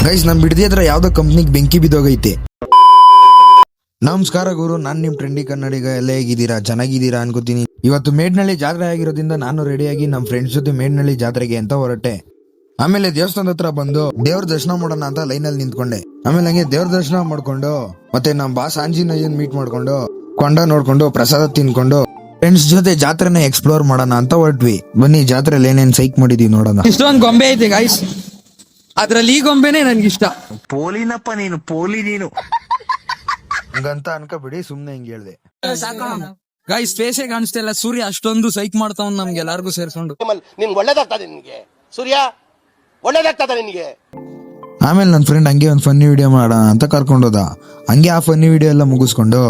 Guys ನಮ್ ಬಿಡದಿ ಹತ್ರ ಯಾವ್ದೋ ಕಂಪ್ನಿಗೆ ಬೆಂಕಿ ಬಿದ್ದೋಗೈತೆ. ನಮಸ್ಕಾರ ಗುರು, ನಾನ್ ನಿಮ್ ಟ್ರೆಂಡಿ ಕನ್ನಡಿಗ. ಎಲ್ಲ ಹೇಗಿದ್ದೀರಾ? ಚೆನ್ನಾಗಿದ್ದೀರಾ ಅನ್ಕೋತೀನಿ. ಇವತ್ತು ಮೇಡ್ನಳ್ಳಿ ಜಾತ್ರೆ ಆಗಿರೋದ್ರಿಂದ ನಾನು ರೆಡಿಯಾಗಿ ನಮ್ ಫ್ರೆಂಡ್ಸ್ ಜೊತೆ ಮೇಡ್ನಳ್ಳಿ ಜಾತ್ರೆಗೆ ಅಂತ ಹೊರಟೆ. ಆಮೇಲೆ ದೇವಸ್ಥಾನದ ಹತ್ರ ಬಂದು ದೇವ್ರ ದರ್ಶನ ಮಾಡೋಣ ಅಂತ ಲೈನ್ ಅಲ್ಲಿ ನಿಂತ್ಕೊಂಡೆ. ಆಮೇಲೆ ಹಂಗೆ ದೇವ್ರ ದರ್ಶನ ಮಾಡ್ಕೊಂಡು ಮತ್ತೆ ನಮ್ ಬಾಸ್ ಆಂಜನೇಯನ್ ಮೀಟ್ ಮಾಡ್ಕೊಂಡು ಕೊಂಡ ನೋಡ್ಕೊಂಡು ಪ್ರಸಾದ ತಿನ್ಕೊಂಡು ಫ್ರೆಂಡ್ಸ್ ಜೊತೆ ಜಾತ್ರೆನ ಎಕ್ಸ್ಪ್ಲೋರ್ ಮಾಡೋಣ ಅಂತ ಹೊರಟ್ವಿ. ಬನ್ನಿ ಜಾತ್ರೆಯಲ್ಲಿ ಏನೇನ್ ಸೈಕ್ ಮಾಡಿದೀವಿ ನೋಡೋಣ. ಇಷ್ಟೊಂದು ಗೊಂಬೆ ಐತೆ ಗೈಸ್, ಅದ್ರಲ್ಲಿ ಈ ಗೊಂಬೆನೆ ನನ್ಗಿಷ್ಟ. ಪೋಲಿನಪ್ಪ ನೀನು, ಪೋಲಿ ನೀನು ಹಂಗಂತ ಅನ್ಕೋಬಿಡಿ, ಸುಮ್ನೆ ಹಿಂಗ್ ಹೇಳ್ದೆ. ಗೈಸ್ ಫೇಸೇ ಕಾಣಿಸ್ತಾ ಇಲ್ಲ. ಸೂರ್ಯ ಅಷ್ಟೊಂದು ಸೈಕ್ ಮಾಡ್ತಾವ್ ನಮ್ಗೆ ಎಲ್ಲಾರ್ಗು ಸೇರ್ಕೊಂಡು. ನಿನ್ಗೆ ಒಳ್ಳೇದಾಗ್ತದೆ, ನಿನ್ಗೆ ಸೂರ್ಯ ಒಳ್ಳೇದಾಗ್ತದೆ ನಿನ್ಗೆ. ಆಮೇಲೆ ನನ್ನ ಫ್ರೆಂಡ್ ಹಂಗೆ ಒಂದು ಫನ್ನಿ ವಿಡಿಯೋ ಮಾಡೋಣ ಅಂತ ಕರ್ಕೊಂಡೋದ. ಹಂಗೆ ಆ ಫನ್ನಿ ವಿಡಿಯೋ ಎಲ್ಲ ಮುಗಿಸ್ಕೊಂಡು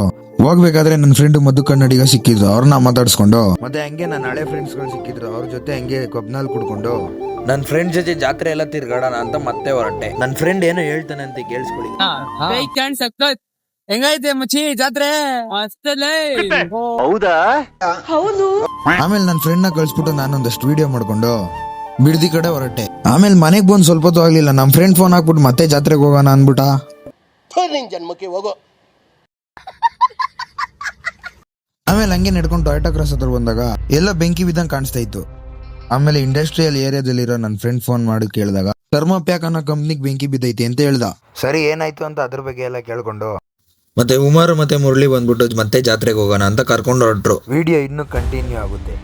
ಹೋಗ್ಬೇಕಾದ್ರೆ ನನ್ನ ಫ್ರೆಂಡ್ ಮದ್ದು ಕನ್ನಡಿಗ ಸಿಕ್ಕಿದ್ರು, ಅವ್ರನ್ನ ಮಾತಾಡ್ಸ್ಕೊಂಡು ಮತ್ತೆ ಹಂಗೆ ನನ್ನ ಹಳೆ ಫ್ರೆಂಡ್ಸ್ ಗಳು ಸಿಕ್ಕಿದ್ರು, ಅವ್ರ ಜೊತೆ ಹಂಗೆ ಕೊಬ್ನಾಲ್ ಕುಡ್ಕೊಂಡು ನನ್ನ ಫ್ರೆಂಡ್ ಜೊತೆ ಜಾತ್ರೆ ಎಲ್ಲ ತಿರ್ಗಾಡೋಣ ಅಂತ ಮತ್ತೆ ಹೊರಟೆ. ನನ್ನ ಫ್ರೆಂಡ್ ಏನೋ ಹೇಳ್ತಾನೆ ಅಂತ ಕೇಳಿಸ್ಕೊಳ್ಳಿ. ಹೆಂಗೈತೆ ಮಚ್ಚಿ ಜಾತ್ರೆ? ಹೌದಾ? ಹೌದು. ಆಮೇಲೆ ನನ್ನ ಫ್ರೆಂಡ್ ನ ಕಳ್ಸ್ಬಿಟ್ಟು ನಾನೊಂದಷ್ಟು ವಿಡಿಯೋ ಮಾಡ್ಕೊಂಡು ಬಿಡದಿ ಕಡೆ ಹೊರಟೆ. ಆಮೇಲೆ ಮನೆಗ್ ಬಂದ್ ಸ್ವಲ್ಪ ಹೊತ್ತು ಆಗ್ಲಿಲ್ಲ, ನಮ್ ಫ್ರೆಂಡ್ ಫೋನ್ ಹಾಕ್ಬಿಟ್ಟು ಮತ್ತೆ ಜಾತ್ರೆಗೆ ಹೋಗೋಣ ಅನ್ಬಿಟ್ಟ. ನಿನ್ ಜನ್ಮಕ್ಕೆ ಹೋಗೋ. ಆಮೇಲೆ ಹಂಗೆ ನಡ್ಕೊಂಡು ಟೊಯೋಟಾ ಕ್ರಾಸ್ ಹತ್ರ ಬಂದಾಗ ಎಲ್ಲ ಬೆಂಕಿ ಬಿದ್ದಂಗೆ ಕಾಣಿಸ್ತಾ ಇತ್ತು. ಆಮೇಲೆ ಇಂಡಸ್ಟ್ರಿಯಲ್ ಏರಿಯಾದಲ್ಲಿರೋ ನನ್ನ ಫ್ರೆಂಡ್ ಫೋನ್ ಮಾಡಿ ಕೇಳಿದಾಗ ಥರ್ಮೋಪ್ಯಾಕ್ ಅನ್ನೋ ಕಂಪ್ನಿಗೆ ಬೆಂಕಿ ಬಿದ್ದೈತಿ ಅಂತ ಹೇಳ್ದ. ಸರಿ ಏನಾಯ್ತು ಅಂತ ಅದ್ರ ಬಗ್ಗೆ ಎಲ್ಲ ಕೇಳ್ಕೊಂಡು ಮತ್ತೆ ಉಮಾರು ಮತ್ತೆ ಮುರಳಿ ಬಂದ್ಬಿಟ್ಟು ಮತ್ತೆ ಜಾತ್ರೆಗೆ ಹೋಗೋಣ ಅಂತ ಕರ್ಕೊಂಡು ಹೊರಟ್ರು. ವಿಡಿಯೋ ಇನ್ನೂ ಕಂಟಿನ್ಯೂ ಆಗುತ್ತೆ.